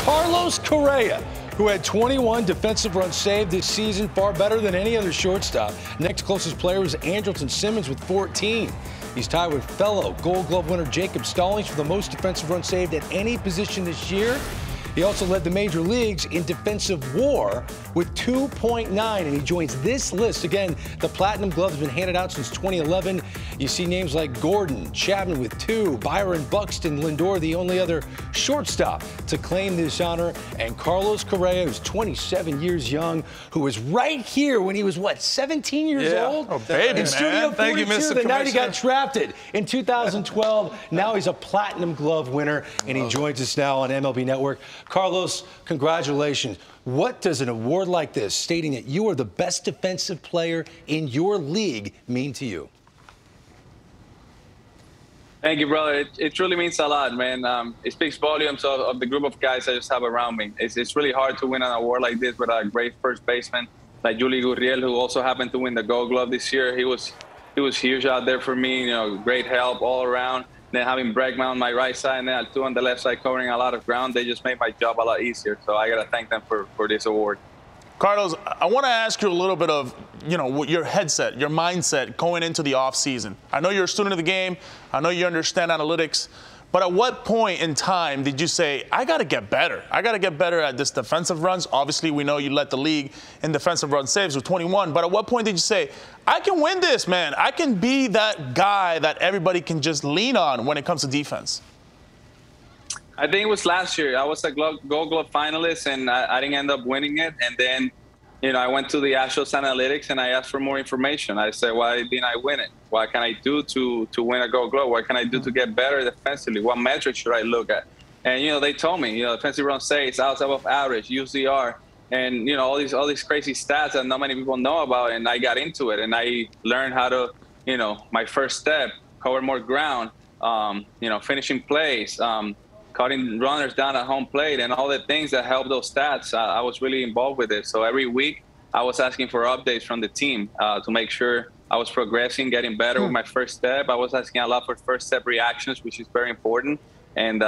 Carlos Correa, who had 21 defensive runs saved this season, far better than any other shortstop. Next closest player was Andrelton Simmons with 14. He's tied with fellow Gold Glove winner Jacob Stallings for the most defensive runs saved at any position this year. He also led the major leagues in defensive WAR with 2.9, and he joins this list. Again, the Platinum Glove has been handed out since 2011. You see names like Gordon, Chapman with 2, Byron Buxton, Lindor, the only other shortstop to claim this honor, and Carlos Correa, who's 27 years young, who was right here when he was, what, 17 years old? Oh, baby, in Studio 42, Thank you, Mr. the night he got drafted in 2012. Now he's a Platinum Glove winner, and he joins us now on MLB Network. Carlos, congratulations. What does an award like this, stating that you are the best defensive player in your league, mean to you? Thank you, brother. It really means a lot, man. It speaks volumes of the group of guys I just have around me. It's really hard to win an award like this with a great first baseman like Yuli Gurriel, who also happened to win the Gold Glove this year. He was huge out there for me. You know, great help all around. Then having Bregman on my right side and then Altuve on the left side covering a lot of ground, they just made my job a lot easier. So I got to thank them for this award. Carlos, I want to ask you a little bit of, your headset, your mindset going into the offseason. I know you're a student of the game. I know you understand analytics. But at what point in time did you say, I got to get better? I got to get better at this defensive runs. Obviously, we know you led the league in defensive run saves with 21. But at what point did you say, I can win this, man? I can be that guy that everybody can just lean on when it comes to defense? I think it was last year. I was a Gold Glove finalist, and I didn't end up winning it. And then, I went to the Astros analytics, and I asked for more information. I said, why didn't I win it? What can I do to win a Gold Glove? What can I do to get better defensively? What metrics should I look at? And, they told me, defensive run saves, outs above average, UZR, and, all these crazy stats that not many people know about. And I got into it, and I learned how to, my first step, cover more ground, finishing plays, cutting runners down at home plate, and all the things that help those stats. I was really involved with it. So every week I was asking for updates from the team to make sure I was progressing, getting better with my first step. I was asking a lot for first step reactions, which is very important. And,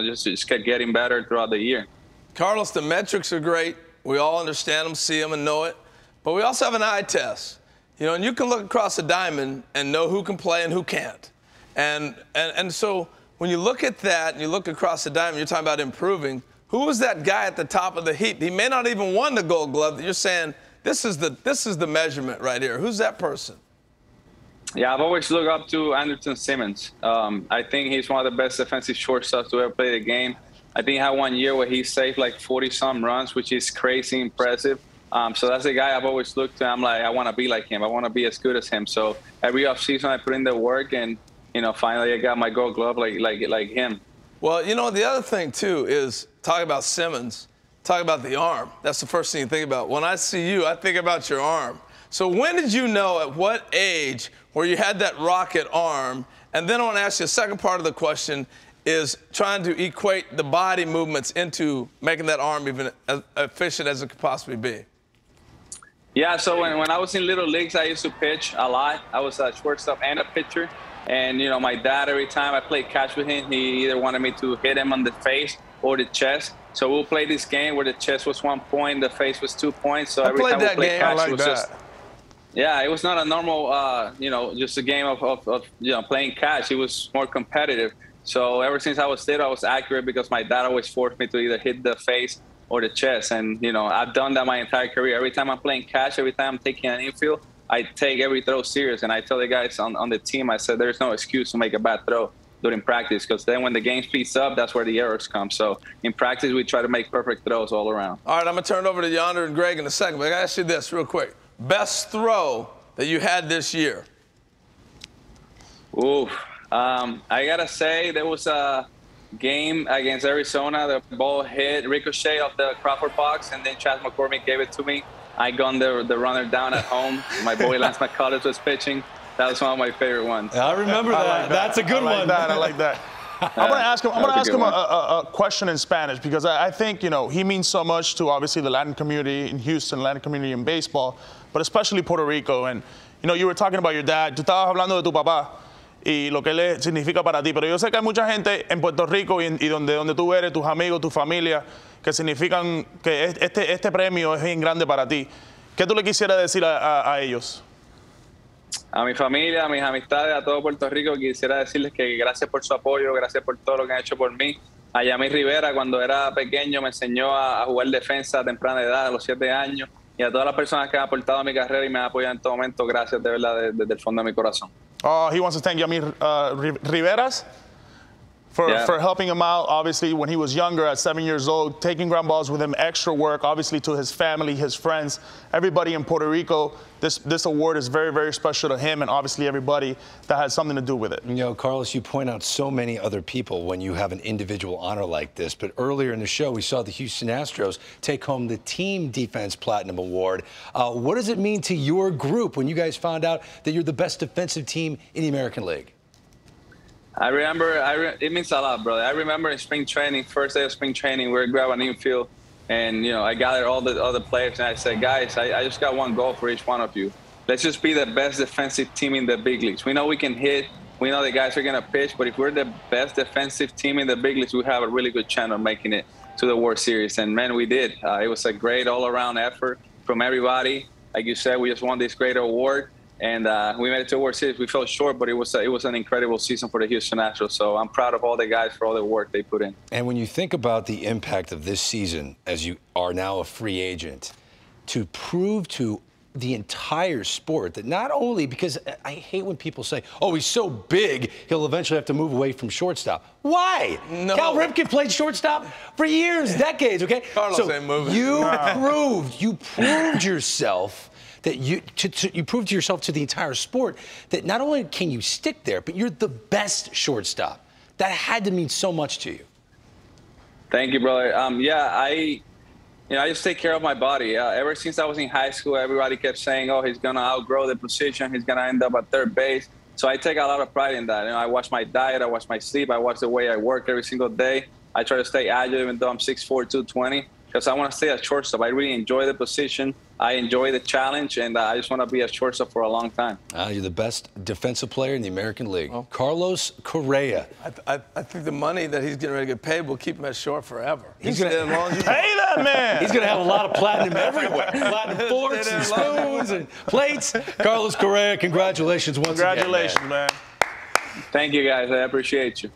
just kept getting better throughout the year. Carlos, the metrics are great. We all understand them, see them, and know it. But we also have an eye test. And you can look across the diamond and know who can play and who can't. And so when you look at that and you look across the diamond, you're talking about improving. Who was that guy at the top of the heap? He may not even won the Gold Glove. You're saying this is the measurement right here. Who's that person? Yeah, I've always looked up to Andrelton Simmons. I think he's one of the best defensive shortstops to ever play the game. I think he had one year where he saved like 40-some runs, which is crazy impressive. So that's the guy I've always looked to. I'm like, I want to be like him. I want to be as good as him. So every offseason I put in the work, and finally I got my Gold Glove like him. Well, the other thing, too, is talk about Simmons, talk about the arm. That's the first thing you think about. When I see you, I think about your arm. So when did you know, at what age, where you had that rocket arm? And then I want to ask you a second part of the question is trying to equate the body movements into making that arm even as efficient as it could possibly be. Yeah, so when I was in little leagues, I used to pitch a lot. I was a shortstop and a pitcher. And, my dad, every time I played catch with him, he either wanted me to hit him on the face or the chest. So we'll play this game where the chest was 1 point, the face was 2 points. So every time we played catch, it was just, yeah, it was not a normal, just a game of playing catch. It was more competitive. So ever since I was little, I was accurate because my dad always forced me to either hit the face or the chest. And, I've done that my entire career. Every time I'm playing catch, every time I'm taking an infield, I take every throw serious, and I tell the guys on the team, I said, there's no excuse to make a bad throw during practice, because then when the game speeds up, that's where the errors come. So in practice, we try to make perfect throws all around. All right, I'm going to turn it over to Yonder and Greg in a second, but I got to ask you this real quick. Best throw that you had this year? Ooh, I got to say there was a game against Arizona. The ball hit ricochet off the Crawford box, and then Chas McCormick gave it to me. I gunned the runner down at home. My boy Lance McCullers was pitching. That was one of my favorite ones. I remember that. Like that. That's a good one. I like that. I'm going to ask him a question in Spanish, because I think, he means so much to, obviously, the Latin community in Houston, Latin community in baseball, but especially Puerto Rico. And, you were talking about your dad. Tú estabas hablando de tu papá. y lo que él significa para ti. Pero yo sé que hay mucha gente en Puerto Rico y donde tú eres, tus amigos, tu familia, que significan que este premio es bien grande para ti. ¿Qué tú le quisieras decir a ellos? A mi familia, a mis amistades, a todo Puerto Rico, quisiera decirles que gracias por su apoyo, gracias por todo lo que han hecho por mí. A Yamil Rivera, cuando era pequeño, me enseñó a jugar defensa a temprana edad, a los 7 años. Y a todas las personas que han aportado a mi carrera y me han apoyado en todo momento, gracias de verdad, desde el fondo de mi corazón. He wants to thank Yamil Riveras for helping him out, obviously, when he was younger, at 7 years old, taking ground balls with him, extra work, obviously, to his family, his friends, everybody in Puerto Rico. This award is very, very special to him and obviously everybody that has something to do with it. You know, Carlos, you point out so many other people when you have an individual honor like this, but earlier in the show, we saw the Houston Astros take home the Team Defense Platinum Award. What does it mean to your group when you guys found out that you're the best defensive team in the American League? I remember, it means a lot, brother. I remember in spring training, first day of spring training, we were grabbing an infield, and, you know, I gathered all the other players, and I said, guys, I just got one goal for each one of you. Let's just be the best defensive team in the big leagues. We know we can hit. We know the guys are going to pitch, but if we're the best defensive team in the big leagues, we have a really good chance of making it to the World Series. And, man, we did. It was a great all-around effort from everybody. Like you said, we just won this great award. And we made it to the World Series. We fell short, but it was an incredible season for the Houston Astros. So I'm proud of all the guys for all the work they put in. And when you think about the impact of this season, as you are now a free agent, to prove to the entire sport that not only, because I hate when people say, oh, he's so big, he'll eventually have to move away from shortstop. Why? No. Cal Ripken played shortstop for years, decades, okay? Carlos ain't moving. You proved yourself that you proved to yourself, to the entire sport, that not only can you stick there, but you're the best shortstop. That had to mean so much to you. Thank you, brother. I just take care of my body. Ever since I was in high school, everybody kept saying, oh, he's going to outgrow the position. He's going to end up at third base. So I take a lot of pride in that. You know, I watch my diet. I watch my sleep. I watch the way I work every single day. I try to stay agile even though I'm 6'4", 220. Because I want to stay at shortstop. I really enjoy the position. I enjoy the challenge, and I just want to be a shortstop for a long time. You're the best defensive player in the American League. Oh. Carlos Correa. I think the money that he's getting ready to get paid will keep him at short forever. He's going to pay that man. He's going to have a lot of platinum everywhere. Platinum forks and spoons and plates. Carlos Correa, congratulations once again. Congratulations, man. Thank you, guys. I appreciate you.